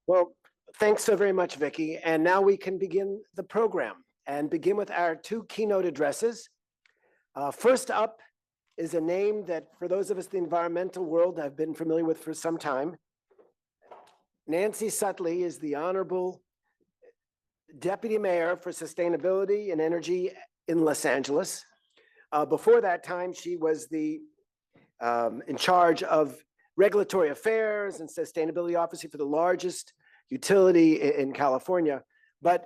Well, thanks so very much, Vicki. And now we can begin the program and begin with our two keynote addresses. First up is a name that, for those of us in the environmental world, have been familiar with for some time. Nancy Sutley is the Honorable Deputy Mayor for Sustainability and Energy in Los Angeles. Before that time, she was in charge of regulatory affairs and sustainability officer for the largest utility in California. But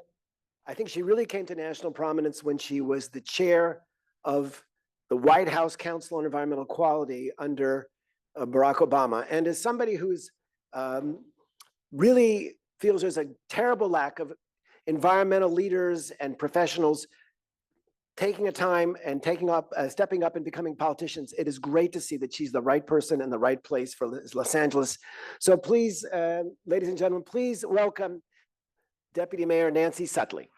I think she really came to national prominence when she was the chair of the White House Council on Environmental Quality under Barack Obama. And as somebody who's really feels there's a terrible lack of environmental leaders and professionals taking a time and stepping up and becoming politicians, it is great to see that she's the right person in the right place for Los Angeles. So please, ladies and gentlemen, please welcome Deputy Mayor Nancy Sutley.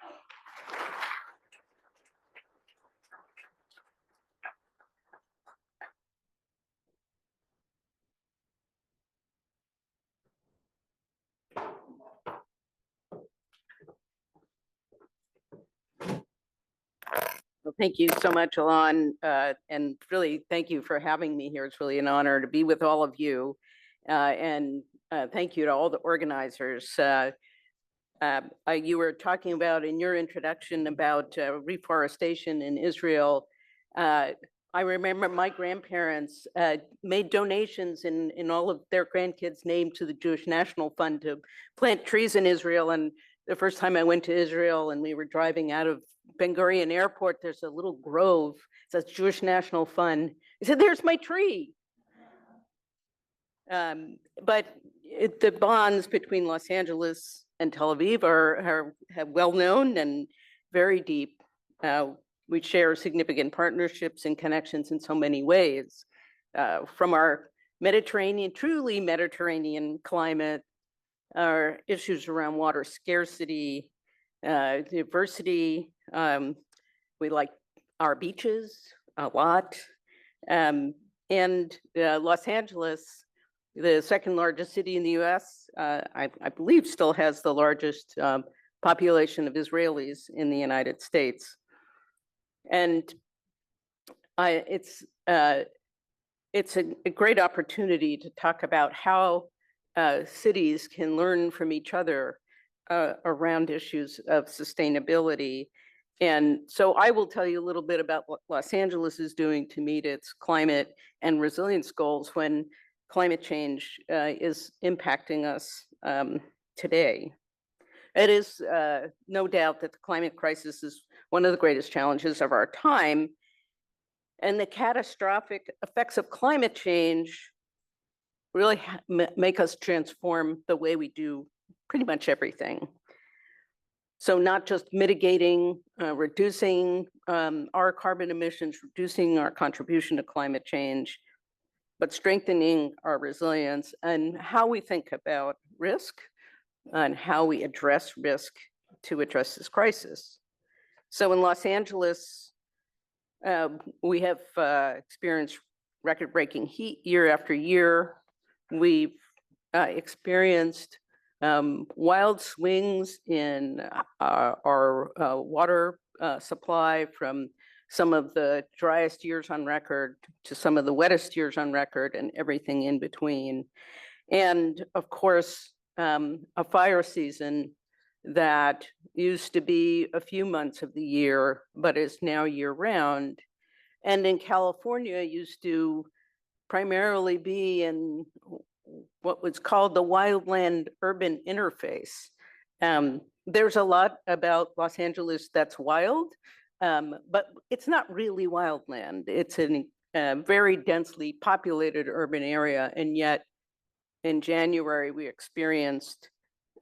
Well, thank you so much, Alon, and really thank you for having me here. It's really an honor to be with all of you, and thank you to all the organizers. You were talking about in your introduction about reforestation in Israel. I remember my grandparents made donations in all of their grandkids' name to the Jewish National Fund to plant trees in Israel. And the first time I went to Israel and we were driving out of Ben Gurion Airport, there's a little grove. It says Jewish National Fund. I said, "There's my tree." But the bonds between Los Angeles and Tel Aviv are well known and very deep. We share significant partnerships and connections in so many ways, from our truly Mediterranean climate, our issues around water scarcity, diversity. We like our beaches a lot. And Los Angeles, the second largest city in the US, I believe still has the largest population of Israelis in the United States. And it's a great opportunity to talk about how cities can learn from each other around issues of sustainability. And so I will tell you a little bit about what Los Angeles is doing to meet its climate and resilience goals when climate change is impacting us today. It is no doubt that the climate crisis is one of the greatest challenges of our time. And the catastrophic effects of climate change really make us transform the way we do pretty much everything. So not just mitigating, reducing our carbon emissions, reducing our contribution to climate change, but strengthening our resilience and how we think about risk and how we address risk to address this crisis. So in Los Angeles, we have experienced record-breaking heat year after year. We've experienced wild swings in our water supply, from some of the driest years on record to some of the wettest years on record and everything in between. And of course, a fire season that used to be a few months of the year, but is now year round. And in California, used to primarily be in what was called the wildland urban interface. There's a lot about Los Angeles that's wild, but it's not really wildland. It's a very densely populated urban area. And yet in January, we experienced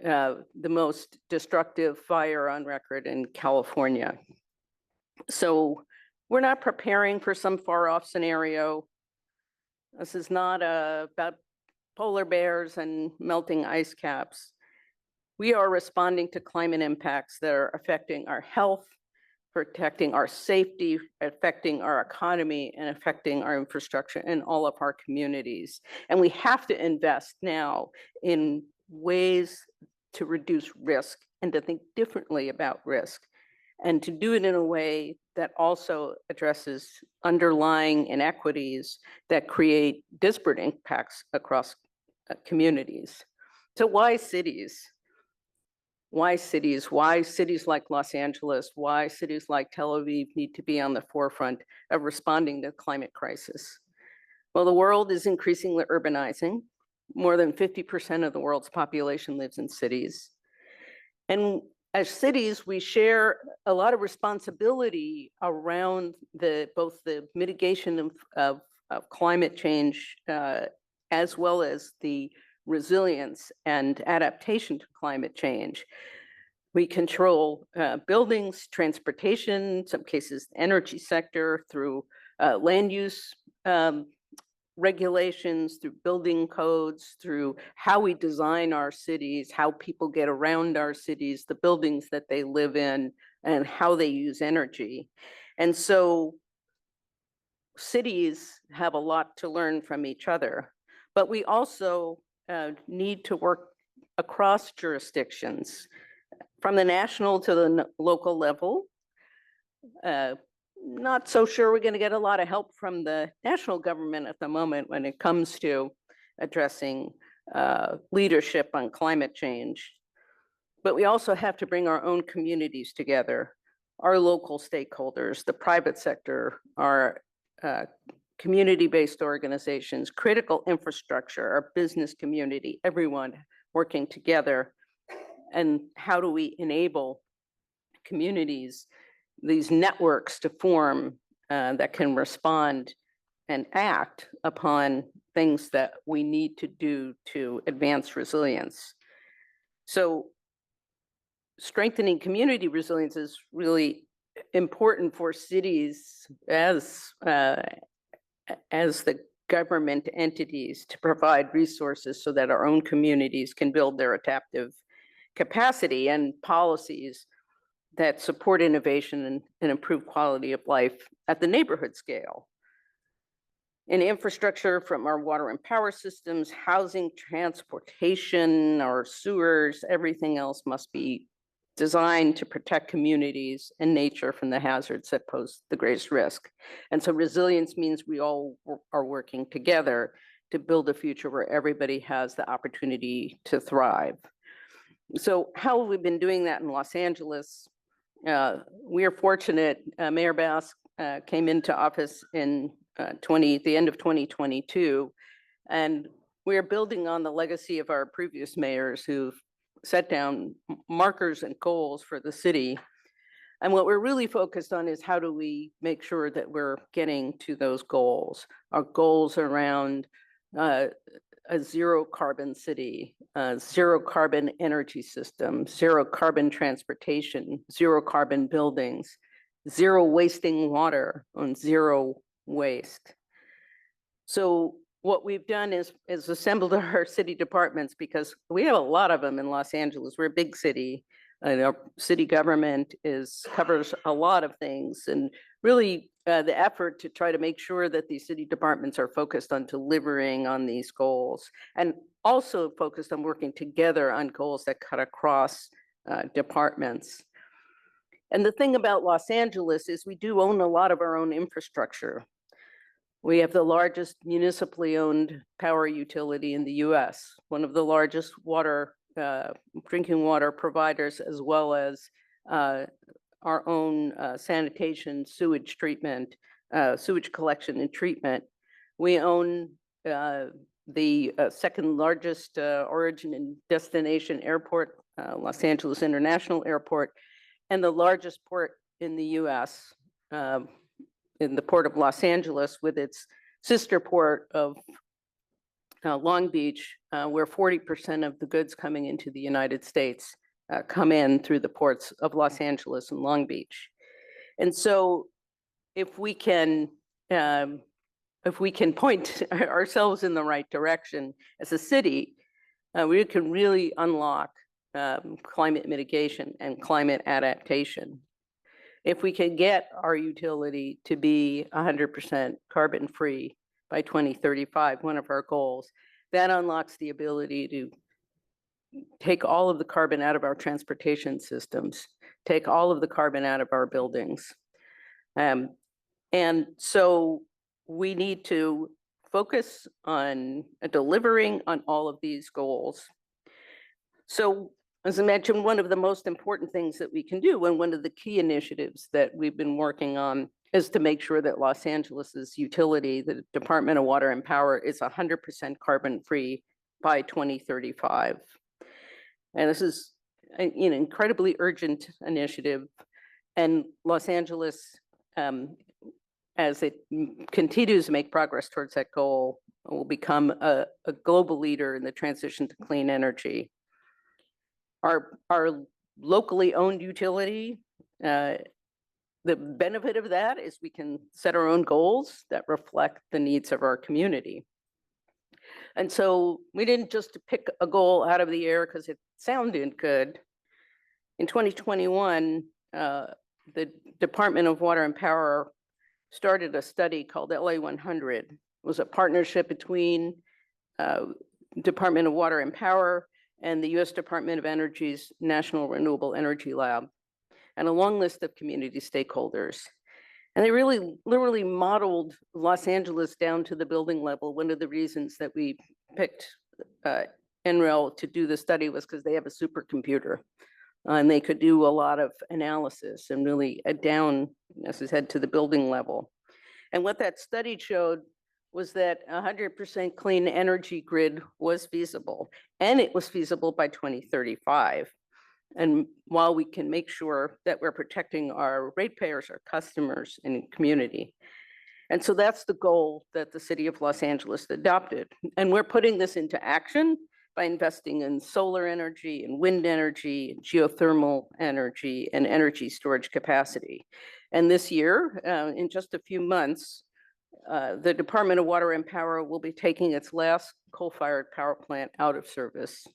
the most destructive fire on record in California. So we're not preparing for some far off scenario. This is not about polar bears and melting ice caps. We are responding to climate impacts that are affecting our health, protecting our safety, affecting our economy, and affecting our infrastructure in all of our communities. And we have to invest now in ways to reduce risk and to think differently about risk, and to do it in a way that also addresses underlying inequities that create disparate impacts across communities. So why cities? Why cities? Why cities like Los Angeles? Why cities like Tel Aviv need to be on the forefront of responding to the climate crisis? Well, the world is increasingly urbanizing. More than 50% of the world's population lives in cities. And as cities, we share a lot of responsibility around both the mitigation of climate change as well as the resilience and adaptation to climate change. We control buildings, transportation, in some cases, the energy sector, through land use regulations, through building codes, through how we design our cities, how people get around our cities, the buildings that they live in, and how they use energy. And so cities have a lot to learn from each other, but we also need to work across jurisdictions, from the national to the local level. Not so sure we're going to get a lot of help from the national government at the moment when it comes to addressing leadership on climate change. But we also have to bring our own communities together, our local stakeholders, the private sector, our community-based organizations, critical infrastructure, our business community, everyone working together. And how do we enable communities, these networks to form that can respond and act upon things that we need to do to advance resilience? So strengthening community resilience is really important for cities as the government entities to provide resources so that our own communities can build their adaptive capacity and policies that support innovation and improve quality of life at the neighborhood scale. In infrastructure, from our water and power systems, housing, transportation, our sewers, everything else must be designed to protect communities and nature from the hazards that pose the greatest risk. And so resilience means we all are working together to build a future where everybody has the opportunity to thrive. So how have we been doing that in Los Angeles? We are fortunate. Mayor Bass came into office in the end of 2022, and we are building on the legacy of our previous mayors who've set down markers and goals for the city. And what we're really focused on is how do we make sure that we're getting to those goals? Our goals around a zero carbon city, zero carbon energy system, zero carbon transportation, zero carbon buildings, zero wasting water, and zero waste. So what we've done is assembled our city departments, because we have a lot of them in Los Angeles. We're a big city, and our city government covers a lot of things, and really the effort to try to make sure that these city departments are focused on delivering on these goals, and also focused on working together on goals that cut across departments. And the thing about Los Angeles is we do own a lot of our own infrastructure. We have the largest municipally owned power utility in the US, one of the largest drinking water providers, as well as our own sanitation, sewage treatment, sewage collection and treatment. We own the second largest origin and destination airport, Los Angeles International Airport, and the largest port in the US, in the Port of Los Angeles, with its sister port of Long Beach, where 40% of the goods coming into the United States come in through the ports of Los Angeles and Long Beach. And so if we can point ourselves in the right direction as a city, we can really unlock climate mitigation and climate adaptation. If we can get our utility to be 100% carbon free by 2035, one of our goals, that unlocks the ability to take all of the carbon out of our transportation systems, take all of the carbon out of our buildings. And so we need to focus on delivering on all of these goals. So as I mentioned, one of the most important things that we can do, and one of the key initiatives that we've been working on, is to make sure that Los Angeles's utility, the Department of Water and Power, is 100% carbon-free by 2035. And this is an incredibly urgent initiative. And Los Angeles, as it continues to make progress towards that goal, will become a global leader in the transition to clean energy. Our locally owned utility, the benefit of that is we can set our own goals that reflect the needs of our community. And so we didn't just pick a goal out of the air because it sounded good. In 2021, the Department of Water and Power started a study called LA 100. It was a partnership between Department of Water and Power and the US Department of Energy's National Renewable Energy Lab, and a long list of community stakeholders. And they really literally modeled Los Angeles down to the building level. One of the reasons that we picked NREL to do the study was because they have a supercomputer, and they could do a lot of analysis and really down, as I said, to the building level. And what that study showed was that 100% clean energy grid was feasible, and it was feasible by 2035. And while we can make sure that we're protecting our ratepayers, our customers, and community. And so that's the goal that the city of Los Angeles adopted. And we're putting this into action by investing in solar energy and wind energy, and geothermal energy, and energy storage capacity. And this year, in just a few months, the Department of Water and Power will be taking its last coal-fired power plant out of service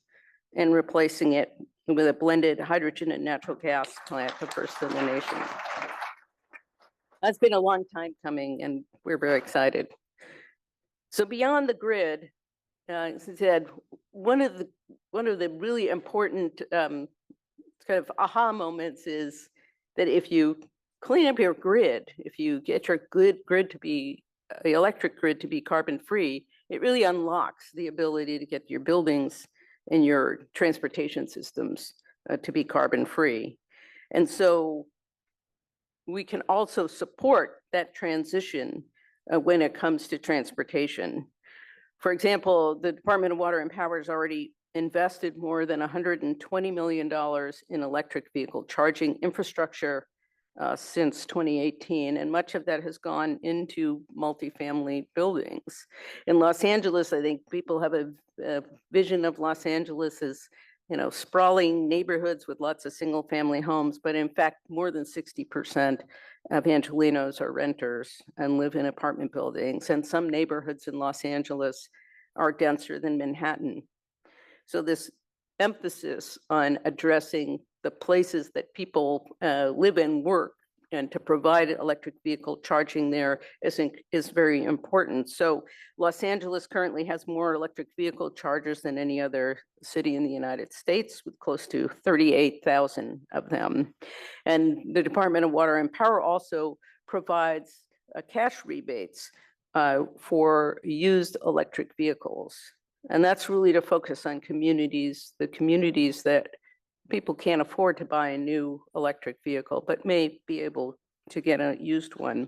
and replacing it with a blended hydrogen and natural gas plant, the first in the nation. That's been a long time coming, and we're very excited. So beyond the grid, as I said, one of the really important kind of aha moments is that if you clean up your grid, if you get your grid to be, the electric grid to be carbon-free, it really unlocks the ability to get your buildings and your transportation systems to be carbon-free. And so we can also support that transition when it comes to transportation. For example, the Department of Water and Power has already invested more than $120 million in electric vehicle charging infrastructure since 2018, and much of that has gone into multifamily buildings. In Los Angeles, I think people have a vision of Los Angeles as, sprawling neighborhoods with lots of single-family homes, but in fact, more than 60% of Angelenos are renters and live in apartment buildings, and some neighborhoods in Los Angeles are denser than Manhattan. So this emphasis on addressing the places that people live and work, and to provide electric vehicle charging there is very important. So Los Angeles currently has more electric vehicle chargers than any other city in the United States, with close to 38,000 of them. And the Department of Water and Power also provides cash rebates for used electric vehicles. And that's really to focus on communities, the communities that people can't afford to buy a new electric vehicle, but may be able to get a used one.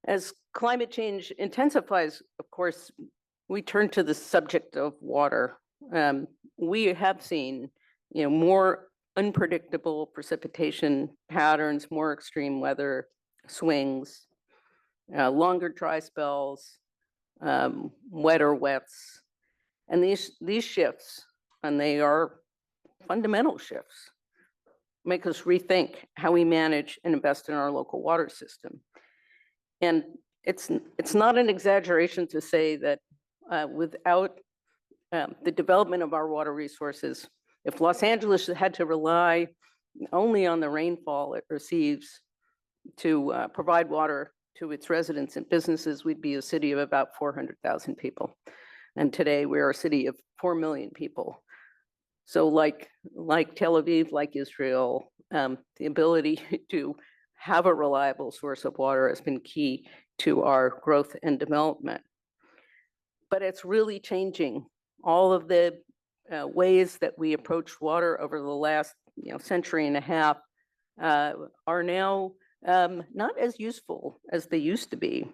As climate change intensifies, of course, we turn to the subject of water. We have seen, more unpredictable precipitation patterns, more extreme weather swings, longer dry spells, wetter wets, and these shifts, and they are fundamental shifts, make us rethink how we manage and invest in our local water system. And it's not an exaggeration to say that without the development of our water resources, if Los Angeles had to rely only on the rainfall it receives to provide water to its residents and businesses, we'd be a city of about 400,000 people. And today we're a city of 4 million people. So like Tel Aviv, like Israel, the ability to have a reliable source of water has been key to our growth and development. But it's really changing. All of the ways that we approach water over the last century and a half are now not as useful as they used to be.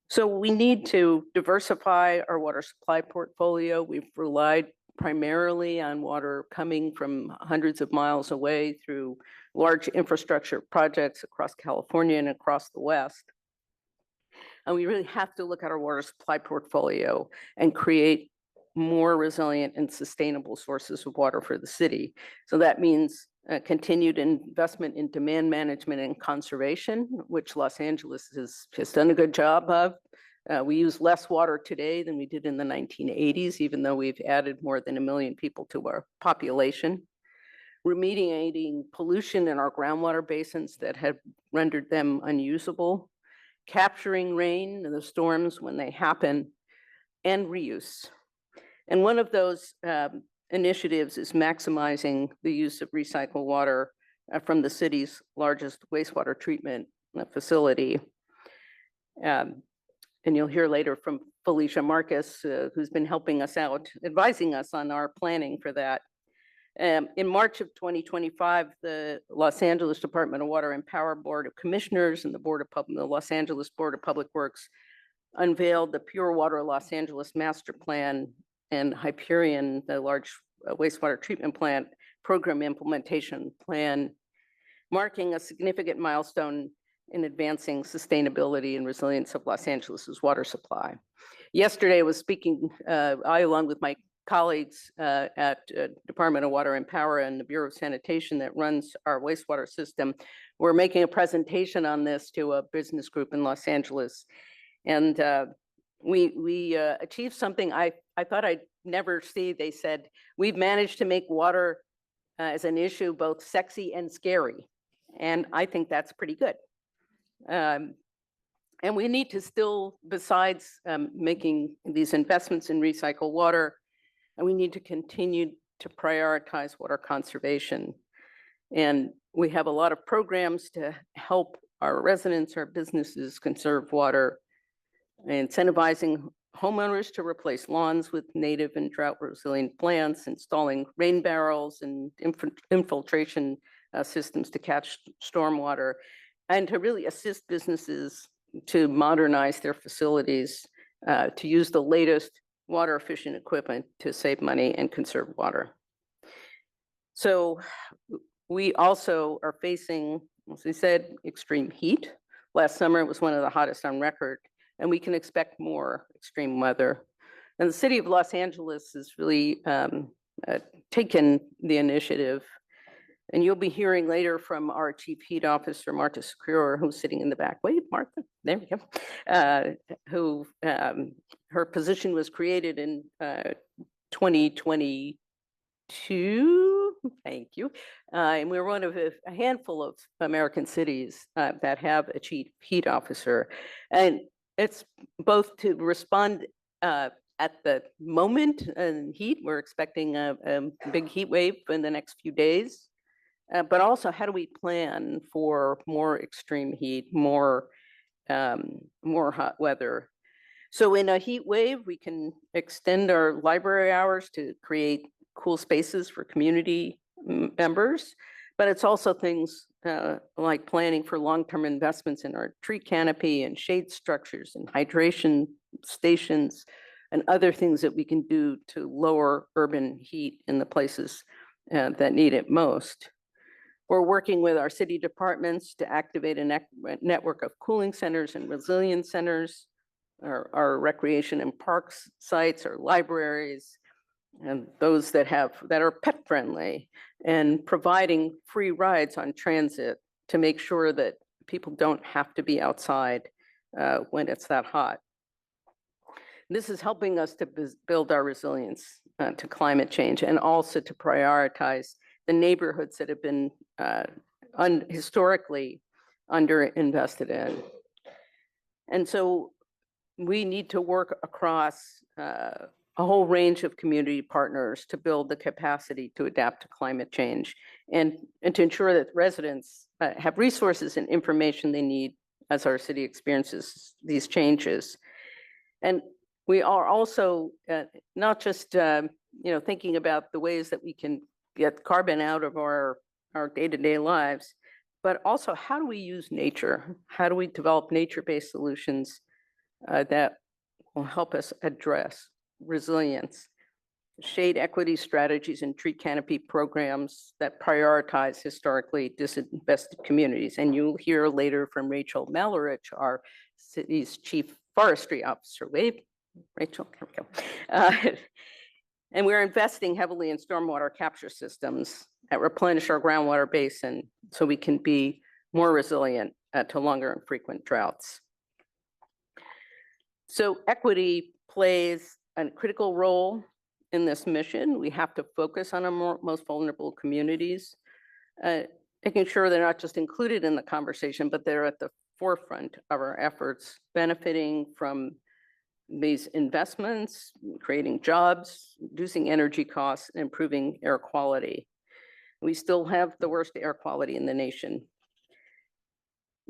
So we need to diversify our water supply portfolio. We've relied primarily on water coming from hundreds of miles away through large infrastructure projects across California and across the West. And we really have to look at our water supply portfolio and create more resilient and sustainable sources of water for the city. So that means continued investment in demand management and conservation, which Los Angeles has done a good job of. We use less water today than we did in the 1980s, even though we've added more than 1 million people to our population. Remediating pollution in our groundwater basins that have rendered them unusable. Capturing rain and the storms when they happen, and reuse. And one of those initiatives is maximizing the use of recycled water from the city's largest wastewater treatment facility. And you'll hear later from Felicia Marcus, who's been helping us out, advising us on our planning for that. In March of 2025, the Los Angeles Department of Water and Power Board of Commissioners and the Los Angeles Board of Public Works unveiled the Pure Water Los Angeles Master Plan and Hyperion, the large wastewater treatment plant program implementation plan, marking a significant milestone in advancing sustainability and resilience of Los Angeles's water supply. Yesterday, I was speaking, I along with my colleagues at Department of Water and Power and the Bureau of Sanitation that runs our wastewater system, we're making a presentation on this to a business group in Los Angeles. And we achieved something I thought I'd never see. They said, we've managed to make water as an issue both sexy and scary. And I think that's pretty good. And we need to still, besides making these investments in recycled water, and we need to continue to prioritize water conservation. And we have a lot of programs to help our residents, our businesses conserve water, incentivizing homeowners to replace lawns with native and drought-resilient plants, installing rain barrels and infiltration systems to catch stormwater, and to really assist businesses to modernize their facilities, to use the latest water efficient equipment to save money and conserve water. So we also are facing, as we said, extreme heat. Last summer, it was one of the hottest on record, and we can expect more extreme weather. And the city of Los Angeles has really taken the initiative. And you'll be hearing later from our Chief Heat Officer, Marta Secure, who's sitting in the back. Wait, Martha, there we go. Who her position was created in 2022. Thank you. And we're one of a handful of American cities that have a Chief Heat Officer. And it's both to respond at the moment in heat. We're expecting a big heat wave in the next few days. But also, how do we plan for more extreme heat, more hot weather? So in a heat wave, we can extend our library hours to create cool spaces for community members. But it's also things like planning for long-term investments in our tree canopy and shade structures and hydration stations and other things that we can do to lower urban heat in the places that need it most. We're working with our city departments to activate a network of cooling centers and resilience centers, our recreation and parks sites, our libraries, and those that are pet friendly, and providing free rides on transit to make sure that people don't have to be outside when it's that hot. This is helping us to build our resilience to climate change, and also to prioritize the neighborhoods that have been historically underinvested in. And so we need to work across a whole range of community partners to build the capacity to adapt to climate change and to ensure that residents have resources and information they need as our city experiences these changes. And we are also not just thinking about the ways that we can get carbon out of our day-to-day lives, but also how do we use nature? How do we develop nature-based solutions that will help us address resilience, shade equity strategies and tree canopy programs that prioritize historically disinvested communities. And you'll hear later from Rachel Malerich, our city's chief forestry officer. Wave, Rachel, here we go. And we're investing heavily in stormwater capture systems that replenish our groundwater basin so we can be more resilient to longer and frequent droughts. So equity plays a critical role in this mission. We have to focus on our most vulnerable communities, making sure they're not just included in the conversation, but they're at the forefront of our efforts, benefiting from these investments, creating jobs, reducing energy costs, and improving air quality. We still have the worst air quality in the nation.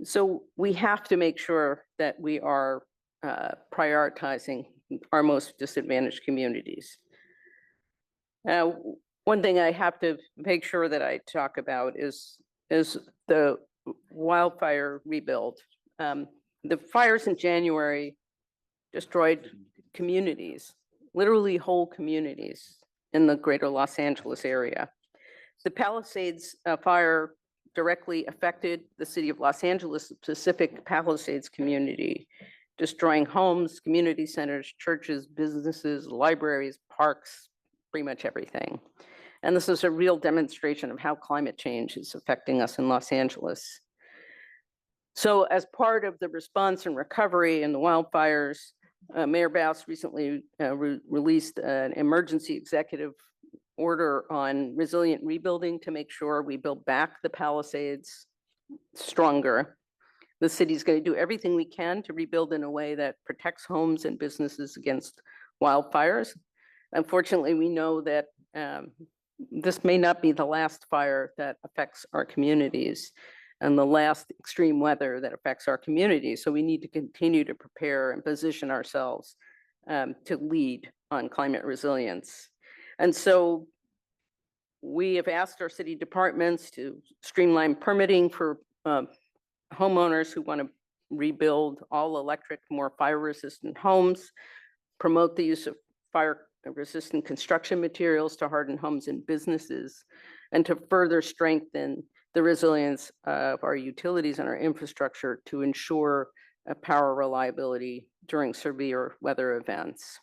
So we have to make sure that we are prioritizing our most disadvantaged communities. Now, one thing I have to make sure that I talk about is the wildfire rebuild. The fires in January destroyed communities, literally whole communities in the greater Los Angeles area. The Palisades fire directly affected the city of Los Angeles, Pacific Palisades community, destroying homes, community centers, churches, businesses, libraries, parks, pretty much everything. And this is a real demonstration of how climate change is affecting us in Los Angeles. So as part of the response and recovery in the wildfires, Mayor Bass recently released an emergency executive order on resilient rebuilding to make sure we build back the Palisades stronger. The city's going to do everything we can to rebuild in a way that protects homes and businesses against wildfires. Unfortunately, we know that this may not be the last fire that affects our communities and the last extreme weather that affects our communities. So we need to continue to prepare and position ourselves to lead on climate resilience. And so we have asked our city departments to streamline permitting for homeowners who want to rebuild all electric, more fire-resistant homes, promote the use of fire-resistant construction materials to harden homes and businesses, and to further strengthen the resilience of our utilities and our infrastructure to ensure power reliability during severe weather events.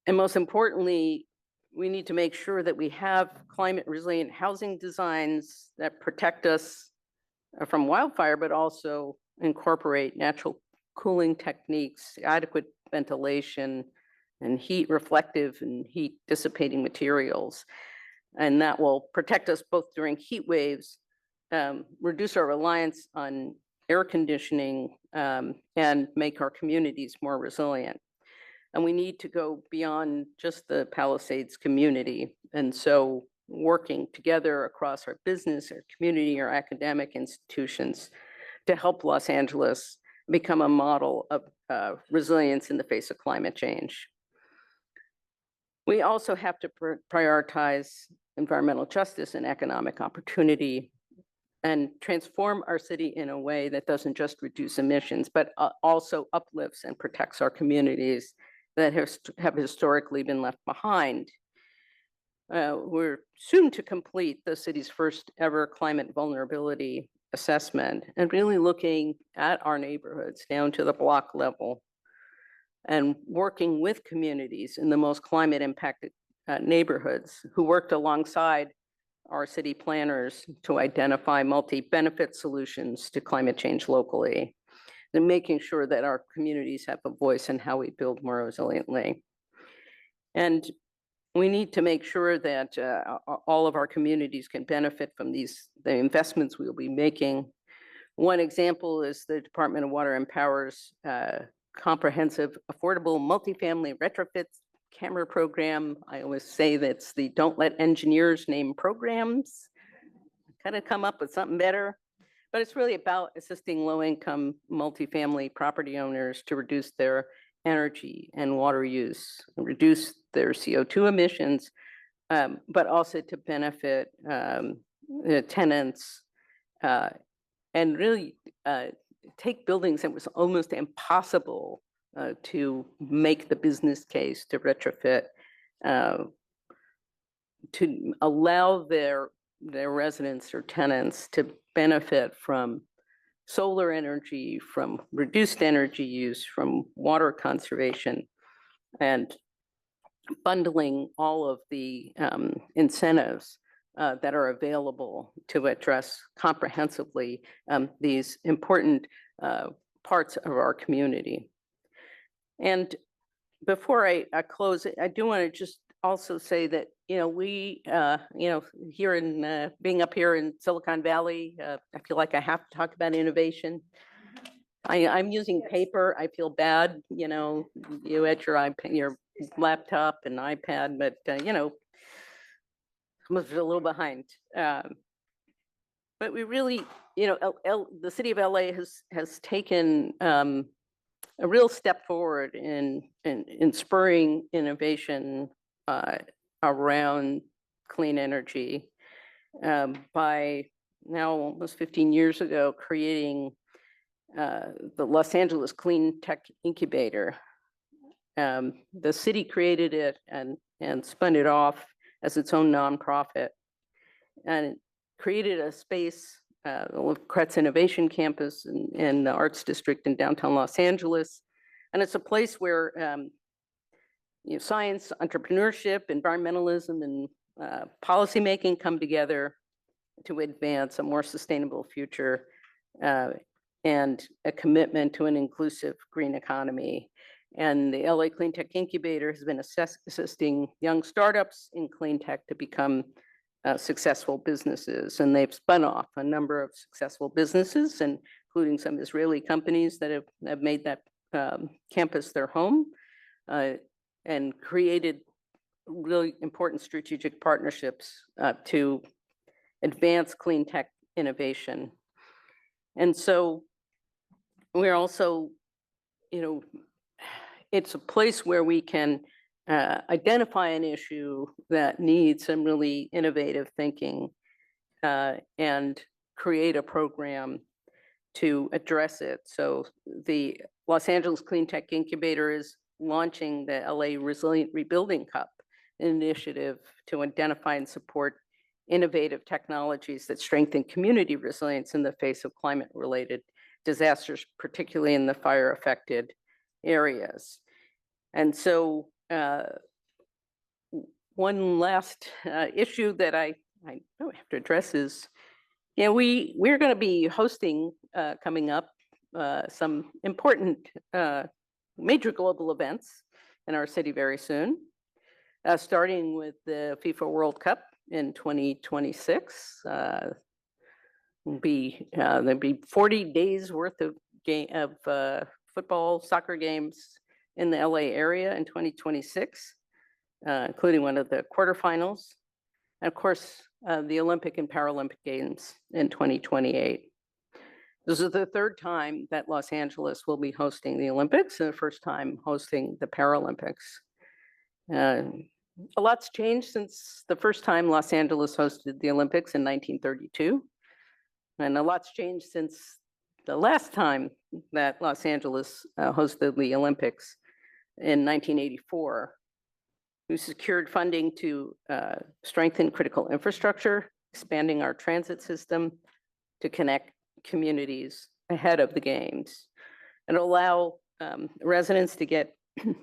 And most importantly, we need to make sure that we have climate resilient housing designs that protect us from wildfire, but also incorporate natural cooling techniques, adequate ventilation, and heat reflective and heat dissipating materials. And that will protect us both during heat waves, reduce our reliance on air conditioning, and make our communities more resilient. And we need to go beyond just the Palisades community. And so working together across our business, our community, our academic institutions to help Los Angeles become a model of resilience in the face of climate change. We also have to prioritize environmental justice and economic opportunity and transform our city in a way that doesn't just reduce emissions, but also uplifts and protects our communities that have historically been left behind. We're soon to complete the city's first ever climate vulnerability assessment and really looking at our neighborhoods down to the block level and working with communities in the most climate impacted neighborhoods who worked alongside our city planners to identify multi-benefit solutions to climate change locally, and making sure that our communities have a voice in how we build more resiliently. And we need to make sure that all of our communities can benefit from the investments we will be making. One example is the Department of Water and Power's comprehensive, affordable, multifamily retrofits camera program. I always say that's the don't let engineers name programs. Kind of come up with something better. But it's really about assisting low-income multifamily property owners to reduce their energy and water use, reduce their CO2 emissions, but also to benefit the tenants and really take buildings that was almost impossible to make the business case to retrofit, to allow their residents or tenants to benefit from solar energy, from reduced energy use, from water conservation, and bundling all of the incentives that are available to address comprehensively these important parts of our community. And before I close, I do want to just also say that, we, here in, being up here in Silicon Valley, I feel like I have to talk about innovation. I'm using paper. I feel bad, you at your laptop and iPad, but, I'm a little behind. But we really, the city of LA has taken a real step forward in spurring innovation around clean energy by now almost 15 years ago creating the Los Angeles Clean Tech Incubator. The city created it and spun it off as its own nonprofit, and it created a space, the Kretz Innovation Campus in the Arts District in downtown Los Angeles. And it's a place where science, entrepreneurship, environmentalism, and policymaking come together to advance a more sustainable future and a commitment to an inclusive green economy. And the LA Clean Tech Incubator has been assisting young startups in clean tech to become successful businesses. And they've spun off a number of successful businesses, including some Israeli companies that have made that campus their home and created really important strategic partnerships to advance clean tech innovation. And so we're also, it's a place where we can identify an issue that needs some really innovative thinking and create a program to address it. So the Los Angeles Clean Tech Incubator is launching the LA Resilient Rebuilding Cup initiative to identify and support innovative technologies that strengthen community resilience in the face of climate-related disasters, particularly in the fire-affected areas. And so one last issue that I have to address is, we're going to be hosting coming up some important major global events in our city very soon, starting with the FIFA World Cup in 2026. There'll be 40 days worth of football, soccer games in the LA area in 2026, including one of the quarterfinals. And of course, the Olympic and Paralympic Games in 2028. This is the third time that Los Angeles will be hosting the Olympics and the first time hosting the Paralympics. A lot's changed since the first time Los Angeles hosted the Olympics in 1932. And a lot's changed since the last time that Los Angeles hosted the Olympics in 1984. We secured funding to strengthen critical infrastructure, expanding our transit system to connect communities ahead of the games, and allow residents to get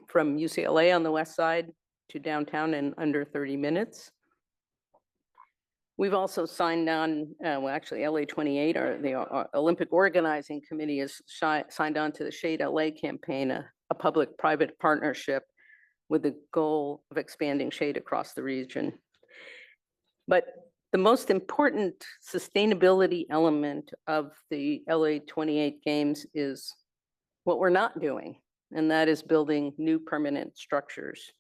from UCLA on the west side to downtown in under 30 minutes. We've also signed on, well, actually LA 28, or the Olympic Organizing Committee has signed on to the Shade LA campaign, a public-private partnership with the goal of expanding shade across the region. But the most important sustainability element of the LA 28 Games is what we're not doing. and that is building new permanent structures.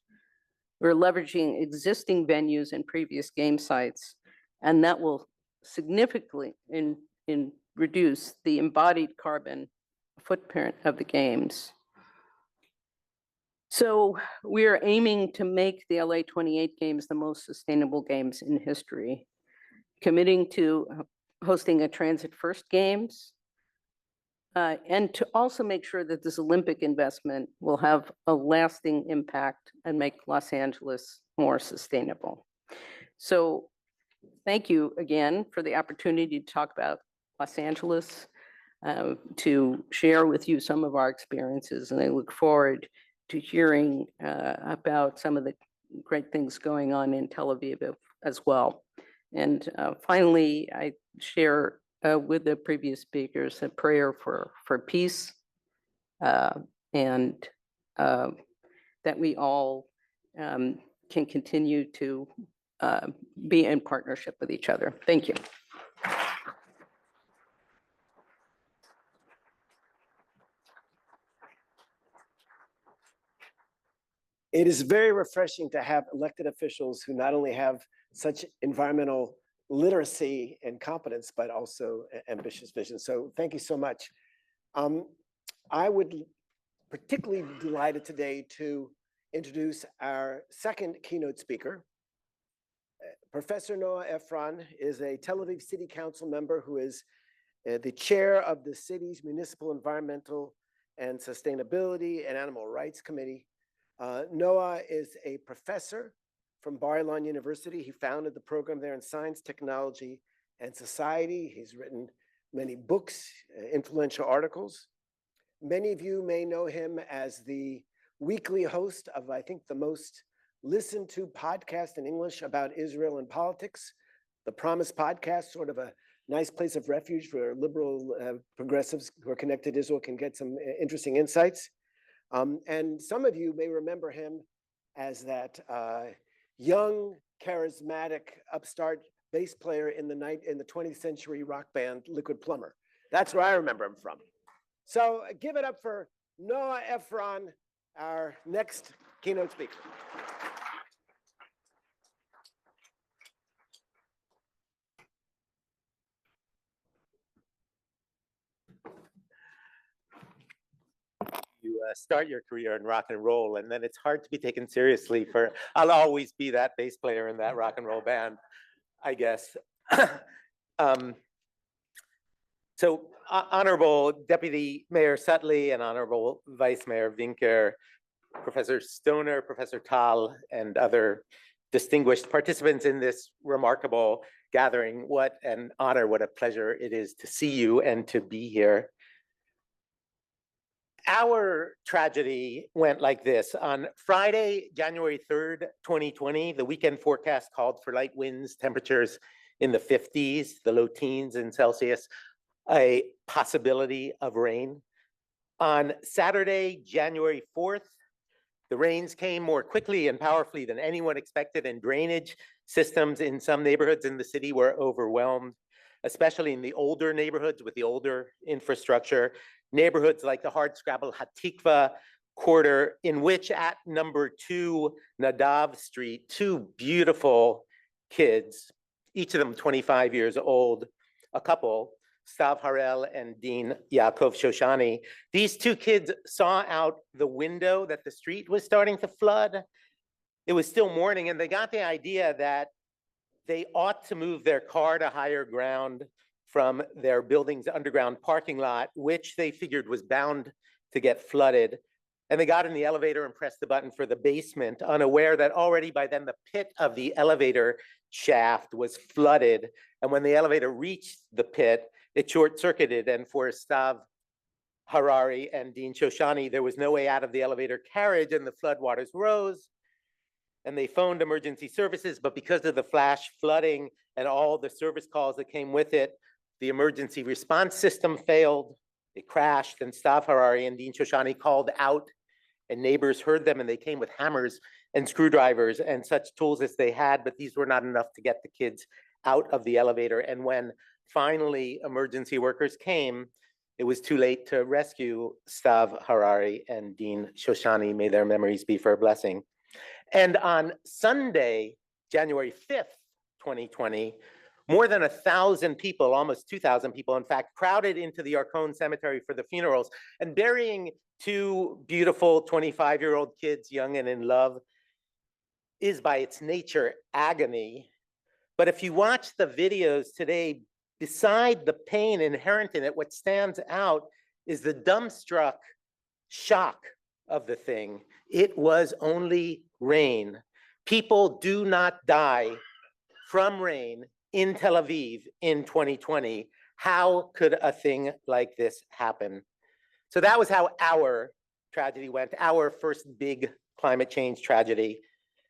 We're leveraging existing venues and previous game sites, and that will significantly reduce the embodied carbon footprint of the games. So we are aiming to make the LA 28 games the most sustainable games in history, committing to hosting a transit first games, and to also make sure that this Olympic investment will have a lasting impact and make Los Angeles more sustainable. So thank you again for the opportunity to talk about Los Angeles, to share with you some of our experiences, and I look forward to hearing about some of the great things going on in Tel Aviv as well. And finally, I share with the previous speakers a prayer for peace, and that we all can continue to be in partnership with each other. Thank you. It is very refreshing to have elected officials who not only have such environmental literacy and competence, but also ambitious vision. So thank you so much. I would particularly be delighted today to introduce our second keynote speaker. Professor Noah Efron is a Tel Aviv City Council member who is the chair of the city's Municipal Environmental and Sustainability and Animal Rights Committee. Noah is a professor from Bar-Ilan University. He founded the program there in science, technology, and society. He's written many books, influential articles. Many of you may know him as the weekly host of, I think, the most listened to podcast in English about Israel and politics, the Promise Podcast, sort of a nice place of refuge for liberal progressives who are connected to Israel, can get some interesting insights. And some of you may remember him as that young, charismatic, upstart bass player in the 20th century rock band Liquid Plumber. That's where I remember him from. So give it up for Noah Efron, our next keynote speaker. You start your career in rock and roll, and then it's hard to be taken seriously for, I'll always be that bass player in that rock and roll band, I guess. So Honorable Deputy Mayor Sutley and Honorable Vice Mayor Vinker, Professor Stoner, Professor Tal, and other distinguished participants in this remarkable gathering, what an honor, what a pleasure it is to see you and to be here. Our tragedy went like this. On Friday, January 3rd, 2020, the weekend forecast called for light winds, temperatures in the 50s, the low teens in Celsius, a possibility of rain. On Saturday, January 4th, the rains came more quickly and powerfully than anyone expected, and drainage systems in some neighborhoods in the city were overwhelmed, especially in the older neighborhoods with the older infrastructure. Neighborhoods like the hardscrabble Hatikva quarter, in which at number 2 Nadav Street, two beautiful kids, each of them 25 years old, a couple, Stav Harel and Dean Yaakov Shoshani. These two kids saw out the window that the street was starting to flood. It was still morning, and they got the idea that they ought to move their car to higher ground from their building's underground parking lot, which they figured was bound to get flooded. And they got in the elevator and pressed the button for the basement, unaware that already by then the pit of the elevator shaft was flooded. And when the elevator reached the pit, it short-circuited. And for Stav Harari and Dean Shoshani, there was no way out of the elevator carriage, and the floodwaters rose. And they phoned emergency services, but because of the flash flooding and all the service calls that came with it, the emergency response system failed. It crashed, and Stav Harari and Dean Shoshani called out, and neighbors heard them, and they came with hammers and screwdrivers and such tools as they had, but these were not enough to get the kids out of the elevator. And when finally emergency workers came, it was too late to rescue Stav Harari and Dean Shoshani. May their memories be for a blessing. And on Sunday, January 5th, 2020, more than 1,000 people, almost 2,000 people, in fact, crowded into the Arcone Cemetery for the funerals, and burying two beautiful 25-year-old kids, young and in love, is by its nature agony. But if you watch the videos today, beside the pain inherent in it, what stands out is the dumbstruck shock of the thing. It was only rain. People do not die from rain in Tel Aviv in 2020. How could a thing like this happen? So that was how our tragedy went, our first big climate change tragedy.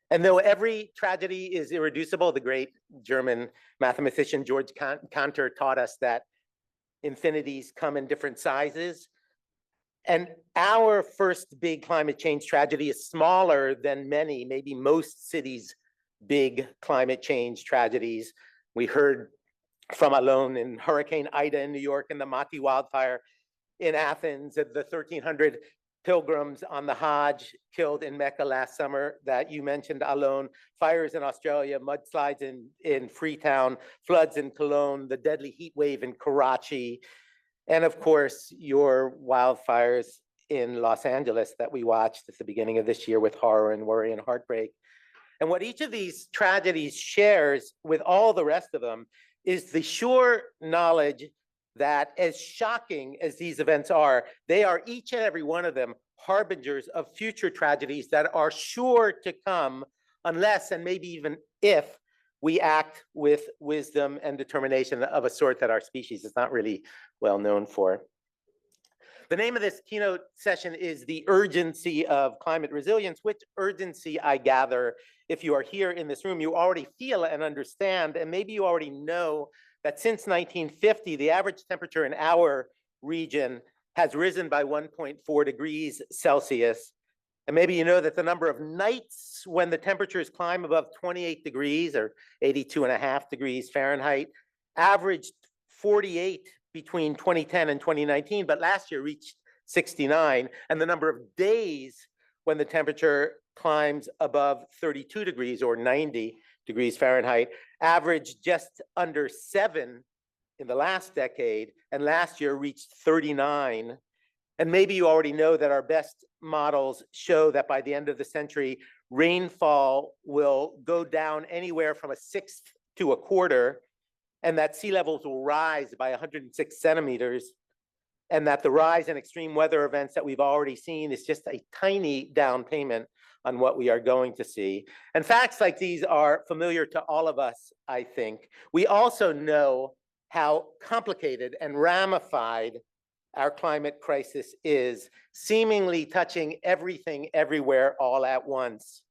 And though every tragedy is irreducible, the great German mathematician George Cantor taught us that infinities come in different sizes. And our first big climate change tragedy is smaller than many, maybe most cities' big climate change tragedies. We heard from Alon in Hurricane Ida in New York and the Mati wildfire in Athens, at the 1,300 pilgrims on the Hajj killed in Mecca last summer that you mentioned, Alon, fires in Australia, mudslides in Freetown, floods in Cologne, the deadly heat wave in Karachi, and of course, your wildfires in Los Angeles that we watched at the beginning of this year with horror and worry and heartbreak. And what each of these tragedies shares with all the rest of them is the sure knowledge that, as shocking as these events are, they are, each and every one of them, harbingers of future tragedies that are sure to come unless, and maybe even if, we act with wisdom and determination of a sort that our species is not really well known for. The name of this keynote session is The Urgency of Climate Resilience, which urgency, I gather, if you are here in this room, you already feel and understand, and maybe you already know that since 1950, the average temperature in our region has risen by 1.4 degrees Celsius. And maybe you know that the number of nights when the temperatures climb above 28 degrees or 82.5 degrees Fahrenheit averaged 48 between 2010 and 2019, but last year reached 69. And the number of days when the temperature climbs above 32 degrees or 90 degrees Fahrenheit averaged just under 7 in the last decade, and last year reached 39. And maybe you already know that our best models show that by the end of the century, rainfall will go down anywhere from 1/6 to 1/4, and that sea levels will rise by 106 centimeters, and that the rise in extreme weather events that we've already seen is just a tiny down payment on what we are going to see. And facts like these are familiar to all of us, I think. We also know how complicated and ramified our climate crisis is, seemingly touching everything, everywhere, all at once.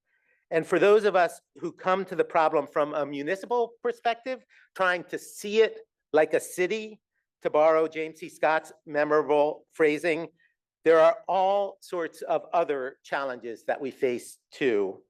And for those of us who come to the problem from a municipal perspective, trying to see it like a city, to borrow James C. Scott's memorable phrasing, there are all sorts of other challenges that we face too.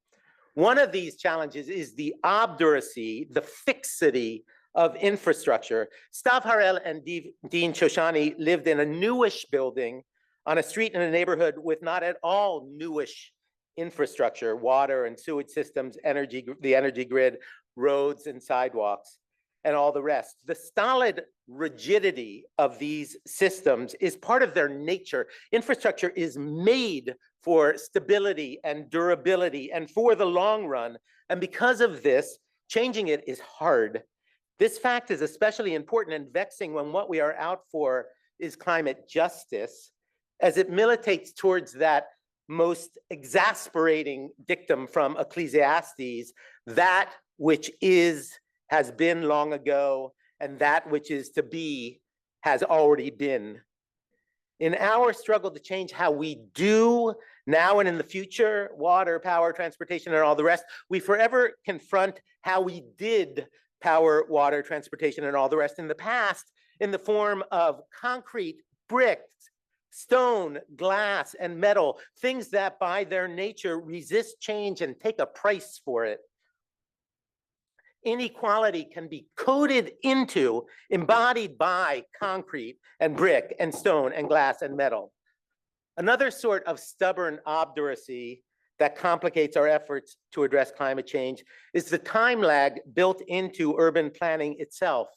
One of these challenges is the obduracy, the fixity of infrastructure. Stav Harel and Dean Shoshani lived in a newish building on a street in a neighborhood with not at all newish infrastructure, water and sewage systems, the energy grid, roads and sidewalks, and all the rest. The stolid rigidity of these systems is part of their nature. Infrastructure is made for stability and durability and for the long run. And because of this, changing it is hard. This fact is especially important and vexing when what we are out for is climate justice, as it militates towards that most exasperating dictum from Ecclesiastes, that which is has been long ago, and that which is to be has already been. In our struggle to change how we do now and in the future, water, power, transportation, and all the rest, we forever confront how we did power, water, transportation, and all the rest in the past in the form of concrete, bricks, stone, glass, and metal, things that by their nature resist change and take a price for it. inequality can be coded into, embodied by concrete and brick and stone and glass and metal. Another sort of stubborn obduracy that complicates our efforts to address climate change is the time lag built into urban planning itself.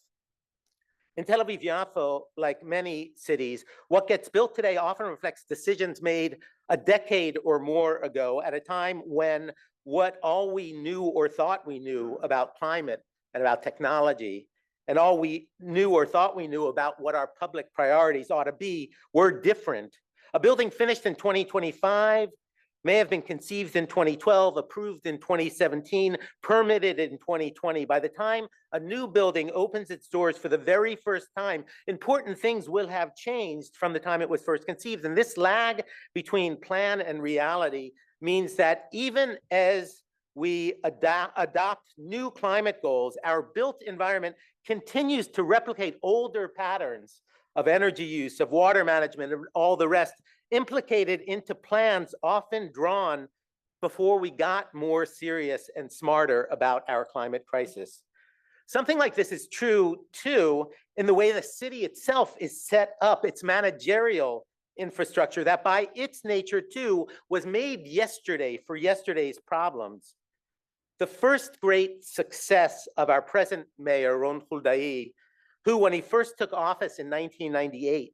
In Tel Aviv-Yafo, like many cities, what gets built today often reflects decisions made a decade or more ago at a time when what all we knew or thought we knew about climate and about technology and all we knew or thought we knew about what our public priorities ought to be were different. A building finished in 2025 may have been conceived in 2012, approved in 2017, permitted in 2020. By the time a new building opens its doors for the very first time, important things will have changed from the time it was first conceived. And this lag between plan and reality means that even as we adopt new climate goals, our built environment continues to replicate older patterns of energy use, of water management, and all the rest, implicated into plans often drawn before we got more serious and smarter about our climate crisis. Something like this is true, too, in the way the city itself is set up, its managerial infrastructure that by its nature, too, was made yesterday for yesterday's problems. The first great success of our present mayor, Ron Huldai, who, when he first took office in 1998,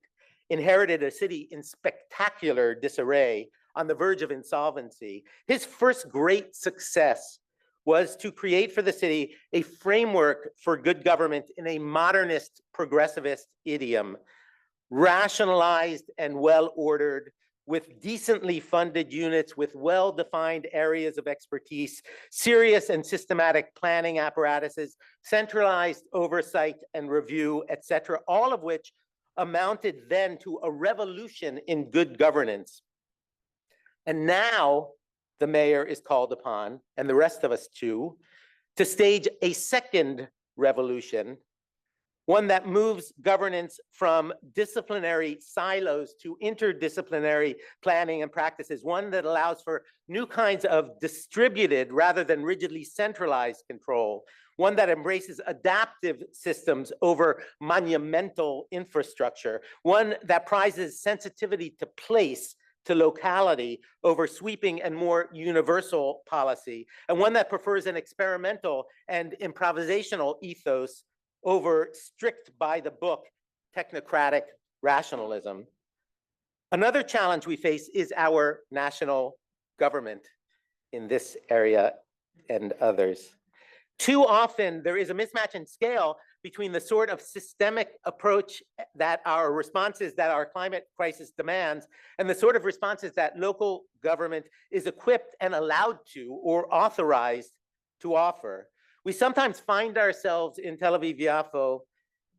inherited a city in spectacular disarray on the verge of insolvency. His first great success was to create for the city a framework for good government in a modernist, progressivist idiom, rationalized and well-ordered, with decently funded units, with well-defined areas of expertise, serious and systematic planning apparatuses, centralized oversight and review, etc., all of which amounted then to a revolution in good governance. And now the mayor is called upon, and the rest of us too, to stage a second revolution, one that moves governance from disciplinary silos to interdisciplinary planning and practices, one that allows for new kinds of distributed rather than rigidly centralized control, one that embraces adaptive systems over monumental infrastructure, one that prizes sensitivity to place, to locality, over sweeping and more universal policy, and one that prefers an experimental and improvisational ethos over strict by-the-book technocratic rationalism. Another challenge we face is our national government in this area and others. Too often, there is a mismatch in scale between the sort of systemic approach that our responses that our climate crisis demands and the sort of responses that local government is equipped and allowed to or authorized to offer. We sometimes find ourselves in Tel Aviv-Yafo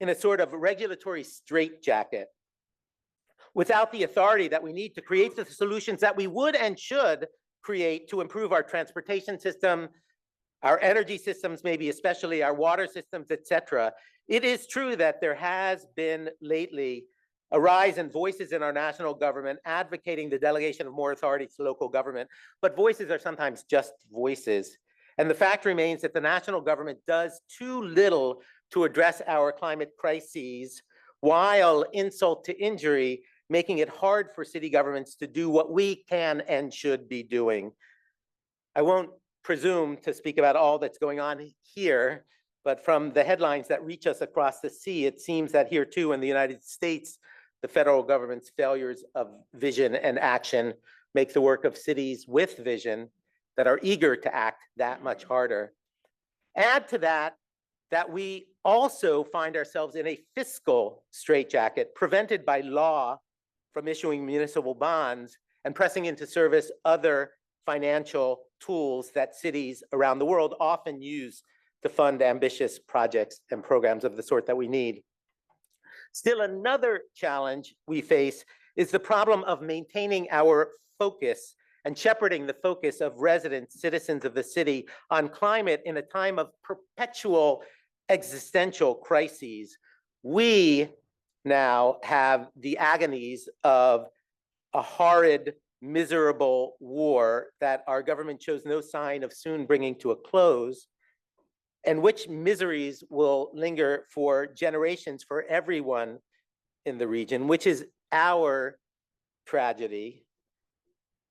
in a sort of regulatory straitjacket without the authority that we need to create the solutions that we would and should create to improve our transportation system, our energy systems, maybe especially our water systems, etc. It is true that there has been lately a rise in voices in our national government advocating the delegation of more authority to local government, but voices are sometimes just voices. And the fact remains that the national government does too little to address our climate crises, while insult to injury, making it hard for city governments to do what we can and should be doing. I won't presume to speak about all that's going on here, but from the headlines that reach us across the sea, it seems that here too in the United States, the federal government's failures of vision and action make the work of cities with vision that are eager to act that much harder. Add to that, that we also find ourselves in a fiscal straitjacket prevented by law from issuing municipal bonds and pressing into service other financial tools that cities around the world often use to fund ambitious projects and programs of the sort that we need. Still, another challenge we face is the problem of maintaining our focus and shepherding the focus of residents, citizens of the city on climate in a time of perpetual existential crises. We now have the agonies of a horrid, miserable war that our government shows no sign of soon bringing to a close. and which miseries will linger for generations for everyone in the region, which is our tragedy.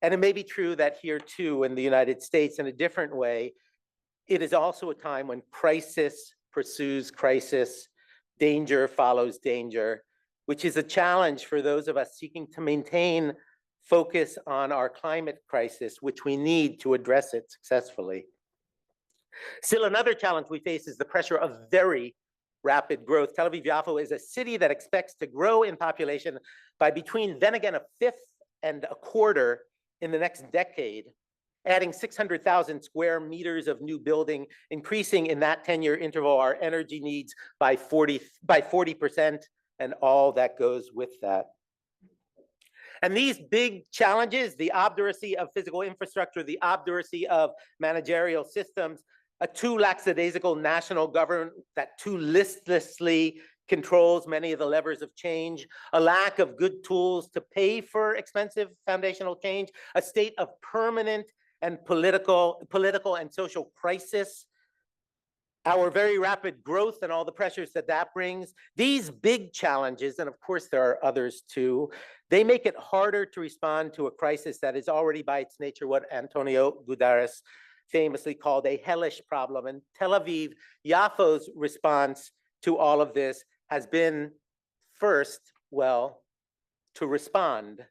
And it may be true that here too in the United States in a different way, it is also a time when crisis pursues crisis, danger follows danger, which is a challenge for those of us seeking to maintain focus on our climate crisis, which we need to address it successfully. Still, another challenge we face is the pressure of very rapid growth. Tel Aviv-Yafo is a city that expects to grow in population by between then again a fifth and a quarter in the next decade, adding 600,000 square meters of new building, increasing in that 10-year interval our energy needs by 40%, and all that goes with that. And these big challenges, the obduracy of physical infrastructure, the obduracy of managerial systems, a too lackadaisical national government that too listlessly controls many of the levers of change, a lack of good tools to pay for expensive foundational change, a state of permanent and political and social crisis, our very rapid growth and all the pressures that that brings. These big challenges, and of course there are others too, they make it harder to respond to a crisis that is already by its nature what Antonio Guterres famously called a hellish problem. And Tel Aviv-Yafo's response to all of this has been first, well, to respond.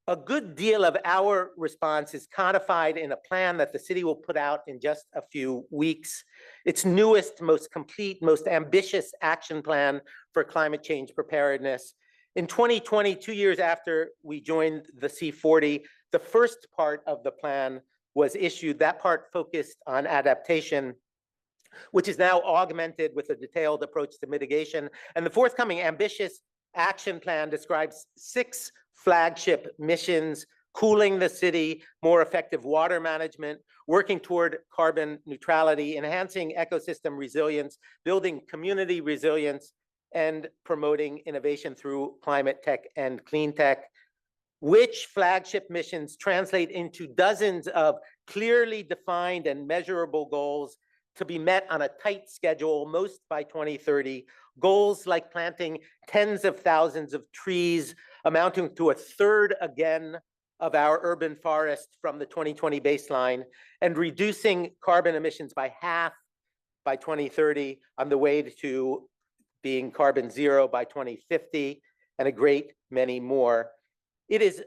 A good deal of our response is codified in a plan that the city will put out in just a few weeks. Its newest, most complete, most ambitious action plan for climate change preparedness. In 2020, 2 years after we joined the C40, the first part of the plan was issued. That part focused on adaptation, which is now augmented with a detailed approach to mitigation. And the forthcoming ambitious action plan describes 6 flagship missions: cooling the city, more effective water management, working toward carbon neutrality, enhancing ecosystem resilience, building community resilience, and promoting innovation through climate tech and clean tech. Which flagship missions translate into dozens of clearly defined and measurable goals to be met on a tight schedule, most by 2030. Goals like planting tens of thousands of trees, amounting to a third again of our urban forest from the 2020 baseline, and reducing carbon emissions by half by 2030 on the way to being carbon zero by 2050, and a great many more. It is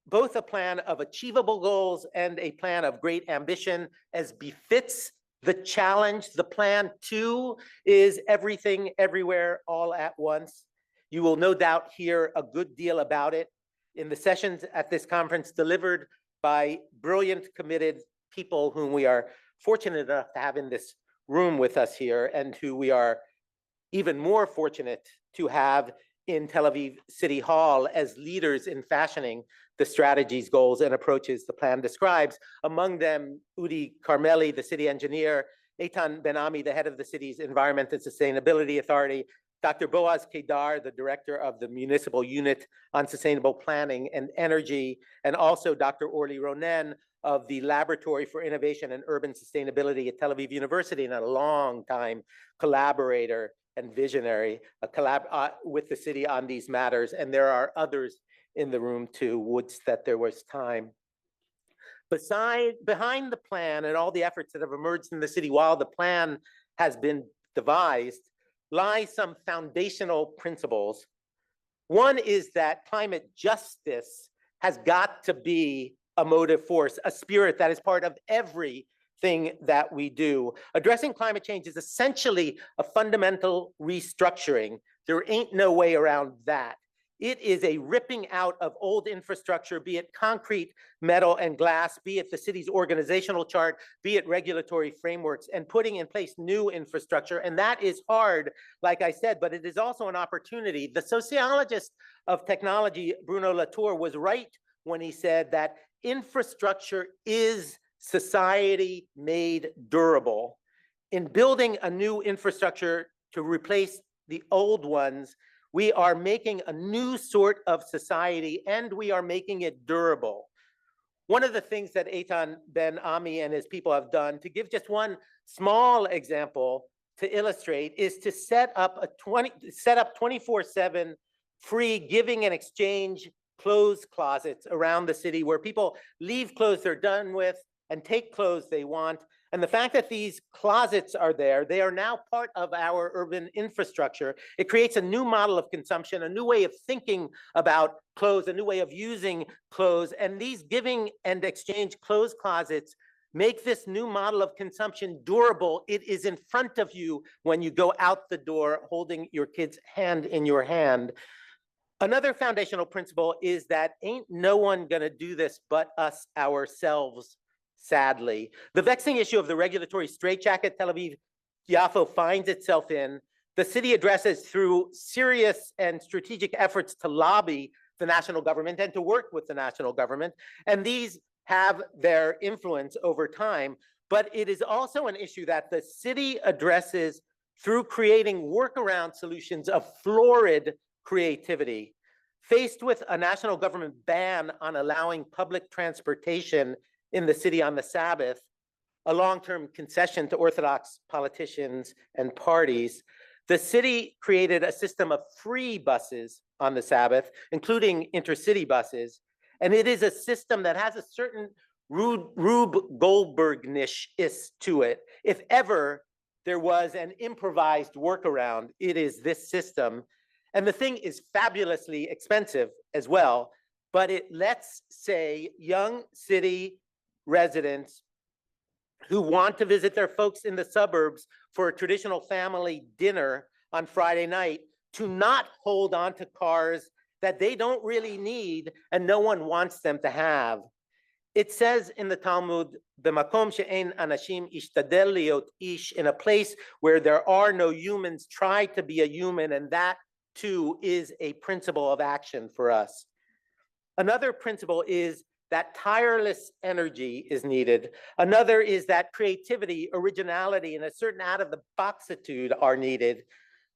both a plan of achievable goals and a plan of great ambition, as befits the challenge. The plan too is everything, everywhere, all at once. You will no doubt hear a good deal about it in the sessions at this conference delivered by brilliant, committed people whom we are fortunate enough to have in this room with us here, and who we are even more fortunate to have in Tel Aviv City Hall as leaders in fashioning the strategies, goals, and approaches the plan describes. Among them, Udi Carmeli, the city engineer, Eitan Ben-Ami, the head of the city's Environment and Sustainability Authority, Dr. Boaz Kedar, the director of the Municipal Unit on Sustainable Planning and Energy, and also Dr. Orly Ronen of the Laboratory for Innovation and Urban Sustainability at Tel Aviv University, and a long-time collaborator and visionary with the city on these matters. And there are others in the room too, would that there was time. Behind the plan and all the efforts that have emerged in the city while the plan has been devised, lie some foundational principles. One is that climate justice has got to be a motive force, a spirit that is part of everything that we do. Addressing climate change is essentially a fundamental restructuring. There ain't no way around that. It is a ripping out of old infrastructure, be it concrete, metal, and glass, be it the city's organizational chart, be it regulatory frameworks, and putting in place new infrastructure. And that is hard, like I said, but it is also an opportunity. The sociologist of technology, Bruno Latour, was right when he said that infrastructure is society made durable. In building a new infrastructure to replace the old ones, we are making a new sort of society, and we are making it durable. one of the things that Eitan Ben Ami and his people have done, to give just one small example to illustrate, is to set up 24/7 free giving and exchange clothes closets around the city where people leave clothes they're done with and take clothes they want. And the fact that these closets are there, they are now part of our urban infrastructure. It creates a new model of consumption, a new way of thinking about clothes, a new way of using clothes. And these giving and exchange clothes closets make this new model of consumption durable. It is in front of you when you go out the door, holding your kid's hand in your hand. Another foundational principle is that ain't no one gonna do this but us ourselves, sadly. The vexing issue of the regulatory straitjacket Tel Aviv-Yafo finds itself in, the city addresses through serious and strategic efforts to lobby the national government and to work with the national government. And these have their influence over time, but it is also an issue that the city addresses through creating workaround solutions of florid creativity. Faced with a national government ban on allowing public transportation in the city on the Sabbath, a long-term concession to Orthodox politicians and parties, the city created a system of free buses on the Sabbath, including intercity buses. And it is a system that has a certain Rube Goldberg-ish to it. If ever there was an improvised workaround, it is this system. And the thing is fabulously expensive as well, but it lets, say, young city residents who want to visit their folks in the suburbs for a traditional family dinner on Friday night to not hold on to cars that they don't really need and no one wants them to have. It says in the Talmud, "B'makom she'ein anashim ishtadel liot ish," in a place where there are no humans, try to be a human, and that too is a principle of action for us. Another principle is that tireless energy is needed. Another is that creativity, originality, and a certain out-of-the-boxitude are needed,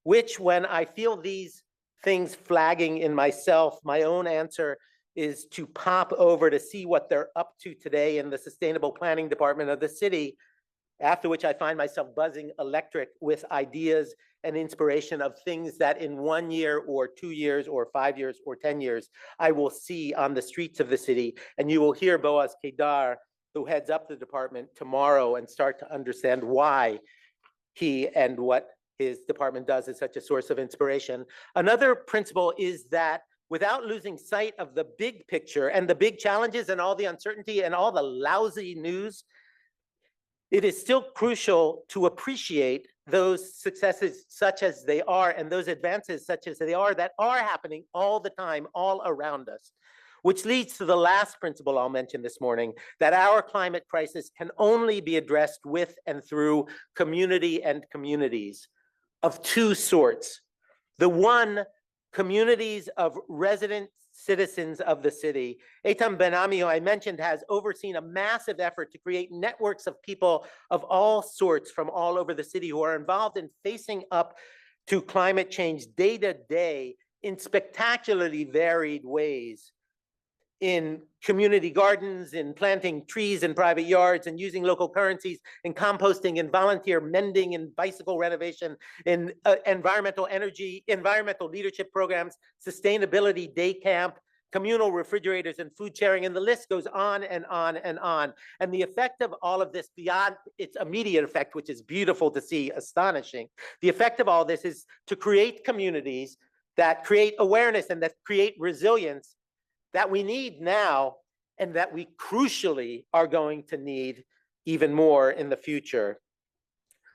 which when I feel these things flagging in myself, my own answer is to pop over to see what they're up to today in the Sustainable Planning Department of the city, after which I find myself buzzing electric with ideas and inspiration of things that in 1 year or 2 years or 5 years or 10 years, I will see on the streets of the city. And you will hear Boaz Kedar, who heads up the department, tomorrow and start to understand why he and what his department does is such a source of inspiration. Another principle is that without losing sight of the big picture and the big challenges and all the uncertainty and all the lousy news, it is still crucial to appreciate those successes such as they are and those advances such as they are that are happening all the time, all around us. Which leads to the last principle I'll mention this morning, that our climate crisis can only be addressed with and through community and communities of two sorts. The one, communities of resident citizens of the city. Eitan Ben Ami, who I mentioned, has overseen a massive effort to create networks of people of all sorts from all over the city who are involved in facing up to climate change day to day in spectacularly varied ways. In community gardens, in planting trees in private yards, and using local currencies, in composting, in volunteer mending, in bicycle renovation, in environmental leadership programs, sustainability day camp, communal refrigerators and food sharing, and the list goes on and on and on. And the effect of all of this, beyond its immediate effect, which is beautiful to see, astonishing, the effect of all this is to create communities that create awareness and that create resilience that we need now and that we crucially are going to need even more in the future.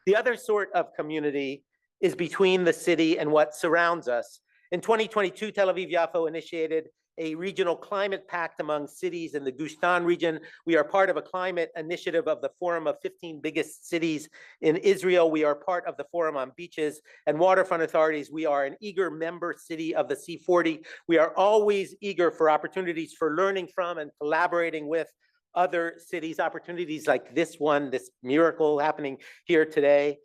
The other sort of community is between the city and what surrounds us. In 2022, Tel Aviv-Yafo initiated a regional climate pact among cities in the Gush Dan region. We are part of a climate initiative of the Forum of 15 Biggest Cities in Israel. We are part of the Forum on Beaches and Waterfront Authorities. We are an eager member city of the C40. We are always eager for opportunities for learning from and collaborating with other cities, opportunities like this one, this miracle happening here today.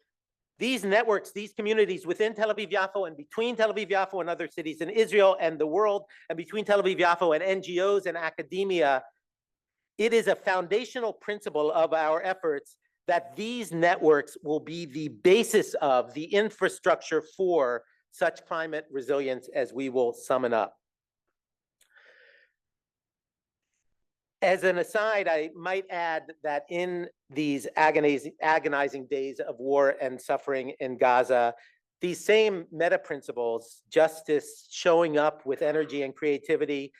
These networks, these communities within Tel Aviv-Yafo and between Tel Aviv-Yafo and other cities in Israel and the world, and between Tel Aviv-Yafo and NGOs and academia, it is a foundational principle of our efforts that these networks will be the basis of the infrastructure for such climate resilience as we will summon up. As an aside, I might add that in these agonizing days of war and suffering in Gaza, these same meta principles, justice, showing up with energy and creativity,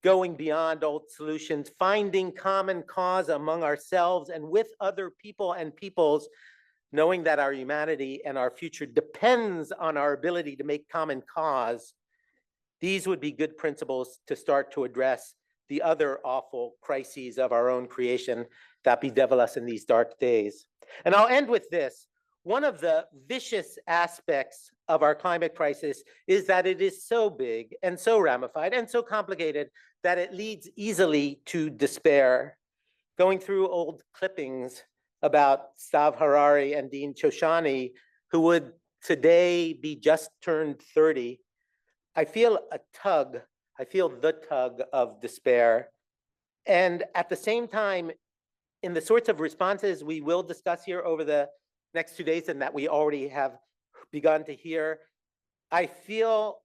going beyond old solutions, finding common cause among ourselves and with other people and peoples, knowing that our humanity and our future depends on our ability to make common cause, these would be good principles to start to address the other awful crises of our own creation that bedevil us in these dark days. And I'll end with this. One of the vicious aspects of our climate crisis is that it is so big and so ramified and so complicated that it leads easily to despair. Going through old clippings about Stav Harari and Dean Choshani, who would today be just turned 30, I feel the tug of despair. And at the same time, in the sorts of responses we will discuss here over the next 2 days and that we already have begun to hear, I feel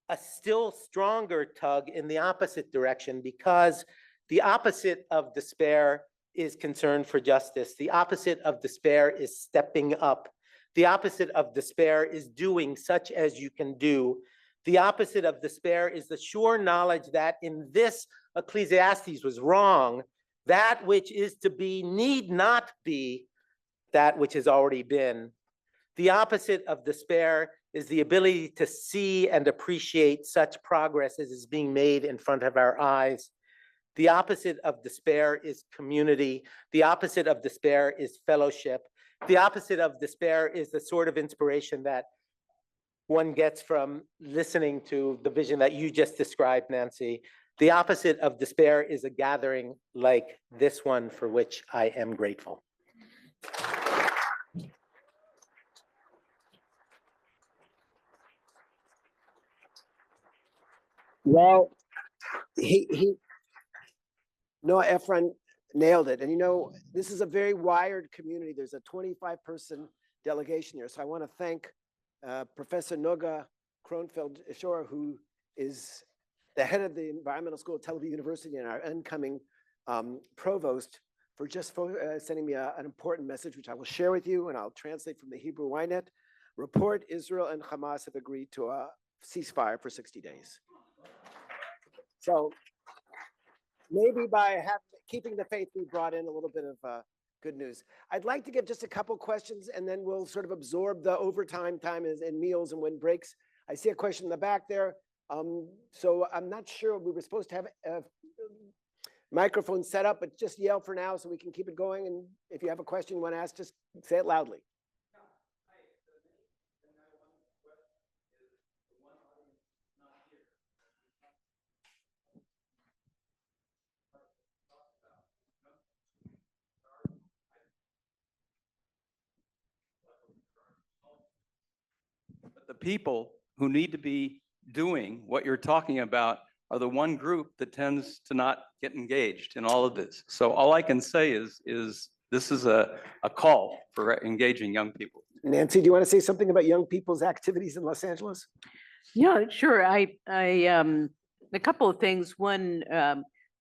a still stronger tug in the opposite direction, because the opposite of despair is concern for justice. The opposite of despair is stepping up. The opposite of despair is doing such as you can do. The opposite of despair is the sure knowledge that in this Ecclesiastes was wrong. That which is to be need not be that which has already been. The opposite of despair is the ability to see and appreciate such progress as is being made in front of our eyes. The opposite of despair is community. The opposite of despair is fellowship. The opposite of despair is the sort of inspiration that one gets from listening to the vision that you just described, Nancy. The opposite of despair is a gathering like this one, for which I am grateful. Well, Efron nailed it. And you know, this is a very wired community. There's a 25-person delegation here. So I want to thank Professor Noga Kronfeld-Shor, who is the head of the environmental school at Tel Aviv University and our incoming provost, for just sending me an important message, which I will share with you, and I'll translate from the Hebrew Ynet. Report: Israel and Hamas have agreed to a ceasefire for 60 days. So maybe by keeping the faith, we brought in a little bit of good news. I'd like to give just a couple questions, and then we'll sort of absorb the overtime time and meals and when breaks. I see a question in the back there. So I'm not sure, we were supposed to have a microphone set up, but just yell for now so we can keep it going. And if you have a question you want to ask, just say it loudly. The people who need to be doing what you're talking about are the one group that tends to not get engaged in all of this. So all I can say is this is a call for engaging young people. Nancy, do you want to say something about young people's activities in Los Angeles? Yeah, sure. A couple of things. One,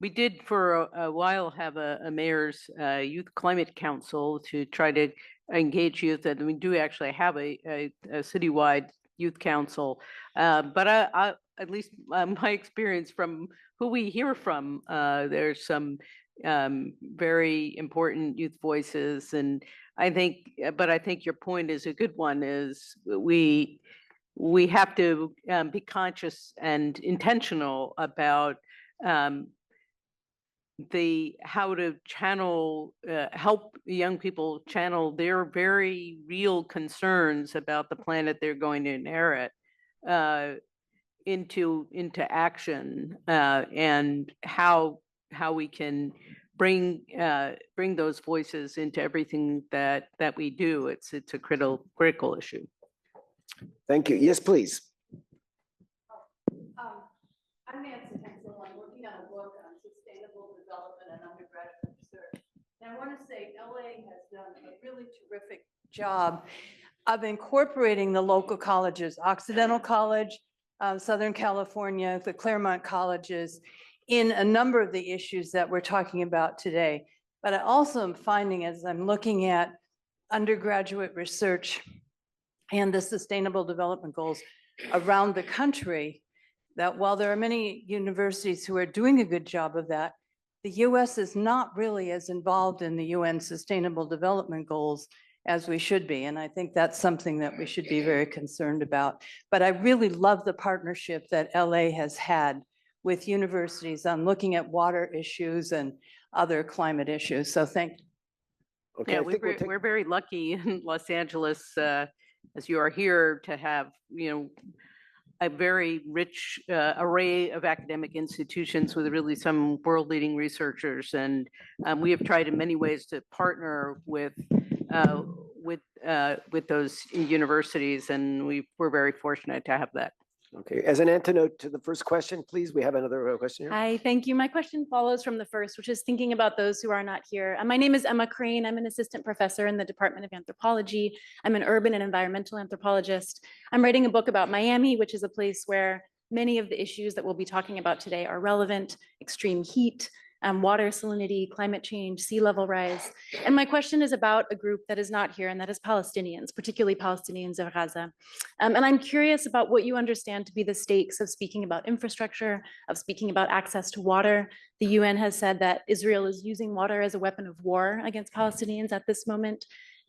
we did for a while have a mayor's youth climate council to try to engage youth, and we do actually have a citywide youth council. But at least my experience from who we hear from, there's some very important youth voices, and I think your point is a good one. Is we have to be conscious and intentional about how to channel, help young people channel their very real concerns about the planet they're going to inherit into action, and how we can bring those voices into everything that we do. It's a critical issue. Thank you. Yes, please. I'm Nancy Hensel. I'm working on a book on sustainable development and underground I want to say LA has done a really terrific job of incorporating the local colleges, Occidental College, Southern California, the Claremont colleges, in a number of the issues that we're talking about today. But I also am finding, as I'm looking at undergraduate research and the Sustainable Development Goals around the country, that while there are many universities who are doing a good job of that, the US is not really as involved in the UN Sustainable Development Goals as we should be. And I think that's something that we should be very concerned about. But I really love the partnership that LA has had with universities on looking at water issues and other climate issues. So thank you. Okay, Yeah, I think we'll take, we're very lucky in Los Angeles, as you are here, to have, a very rich array of academic institutions with really some world-leading researchers. And we have tried in many ways to partner with those universities, and we're very fortunate to have that. okay, as an antidote to the first question, please, we have another question here. Hi, thank you. My question follows from the first, which is thinking about those who are not here. My name is Emma Crane. I'm an assistant professor in the Department of Anthropology. I'm an urban and environmental anthropologist. I'm writing a book about Miami, which is a place where many of the issues that we'll be talking about today are relevant: extreme heat, water salinity, climate change, sea level rise. And my question is about a group that is not here, and that is Palestinians, particularly Palestinians of Gaza. And I'm curious about what you understand to be the stakes of speaking about infrastructure, of speaking about access to water. The UN has said that Israel is using water as a weapon of war against Palestinians at this moment.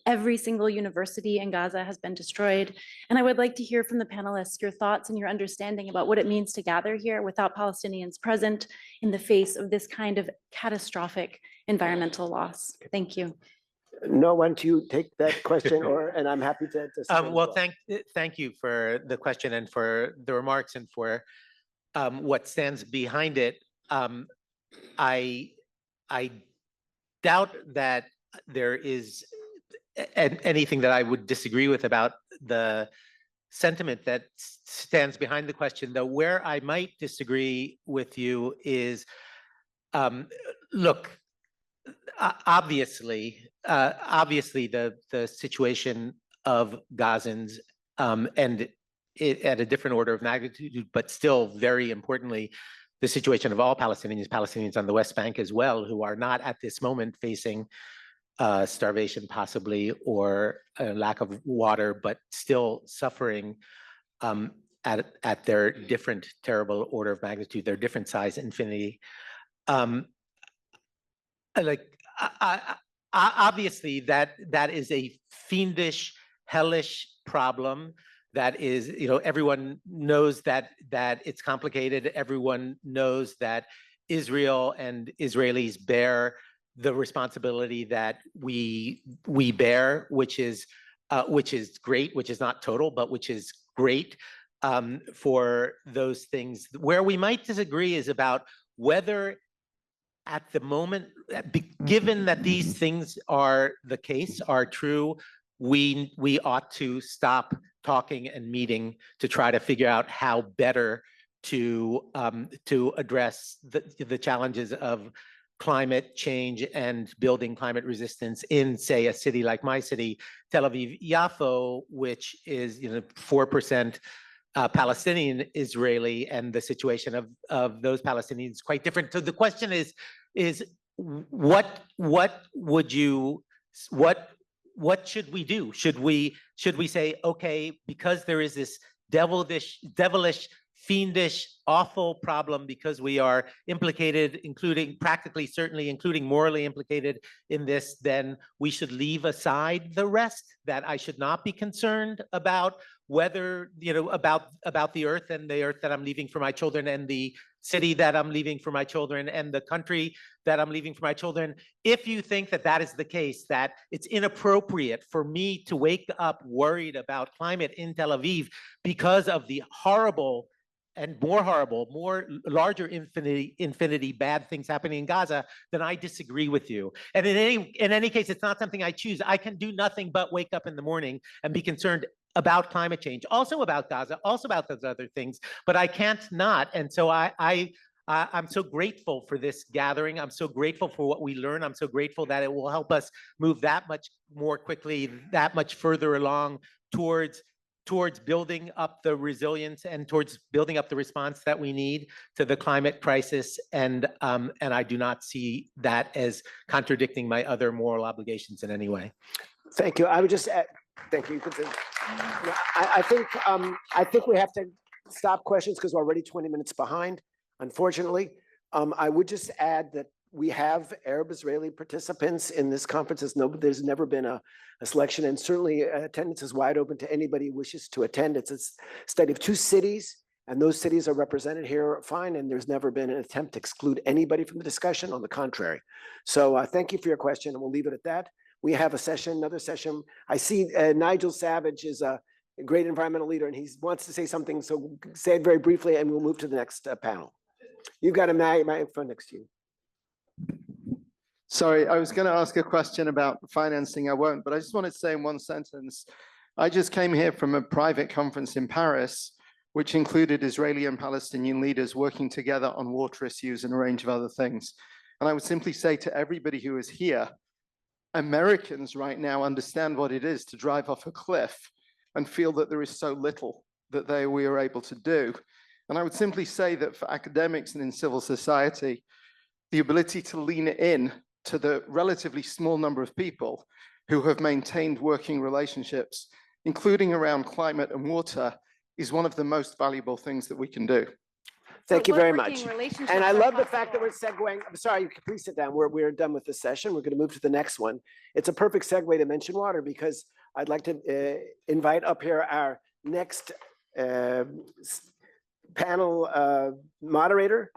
Every single university in Gaza has been destroyed. And I would like to hear from the panelists your thoughts and your understanding about what it means to gather here without Palestinians present in the face of this kind of catastrophic environmental loss. Thank you. No, why don't you take that question, and I'm happy to. Well, thank you for the question and for the remarks and for what stands behind it. I doubt that there is anything that I would disagree with about the sentiment that stands behind the question, though where I might disagree with you is, look, obviously the situation of Gazans, and it at a different order of magnitude, but still very importantly, the situation of all Palestinians on the West Bank as well, who are not at this moment facing starvation possibly, or a lack of water, but still suffering at their different terrible order of magnitude, their different size infinity. Obviously that is a fiendish, hellish problem. That is, everyone knows that it's complicated. Everyone knows that Israel and Israelis bear the responsibility that we bear, which is great, which is not total, but which is great for those things. Where we might disagree is about whether at the moment, given that these things are the case, are true, we ought to stop talking and meeting to try to figure out how better to address the challenges of climate change and building climate resistance in, say, a city like my city, Tel Aviv-Yafo, which is 4% Palestinian Israeli, and the situation of those Palestinians is quite different. So the question is what should we do? Should we say, okay, because there is this devilish, fiendish, awful problem, because we are implicated, including practically, certainly, including morally implicated in this, then we should leave aside the rest, that I should not be concerned about whether, about the earth, and the earth that I'm leaving for my children, and the city that I'm leaving for my children, and the country that I'm leaving for my children. If you think that that is the case, that it's inappropriate for me to wake up worried about climate in Tel Aviv because of the horrible, larger infinity bad things happening in Gaza, then I disagree with you. And in any case, it's not something I choose. I can do nothing but wake up in the morning and be concerned about climate change, also about Gaza, also about those other things, but I can't not. And so I I'm so grateful for this gathering. I'm so grateful for what we learn. I'm so grateful that it will help us move that much more quickly, that much further along towards building up the resilience and towards building up the response that we need to the climate crisis. And I do not see that as contradicting my other moral obligations in any way. Thank you. I would just add, thank you. I think we have to stop questions because we're already 20 minutes behind, unfortunately. I would just add that we have Arab-Israeli participants in this conference. There's never been a selection, and certainly attendance is wide open to anybody who wishes to attend. It's a study of 2 cities, and those cities are represented here fine, and there's never been an attempt to exclude anybody from the discussion. On the contrary. So thank you for your question, and we'll leave it at that. We have another session. I see Nigel Savage is a great environmental leader, and he wants to say something, so say it very briefly, and we'll move to the next panel. You've got a microphone next to you. Sorry, I was going to ask a question about financing. I won't, but I just wanted to say in one sentence, I just came here from a private conference in Paris, which included Israeli and Palestinian leaders working together on water issues and a range of other things. And I would simply say to everybody who is here, Americans right now understand what it is to drive off a cliff and feel that there is so little that we are able to do. And I would simply say that for academics and in civil society, the ability to lean in to the relatively small number of people who have maintained working relationships, including around climate and water, is one of the most valuable things that we can do. Thank you very much. And I love the fact that we're segueing. I'm sorry, please sit down. We're done with this session. We're going to move to the next one. It's a perfect segue to mention water because I'd like to invite up here our next panel moderator,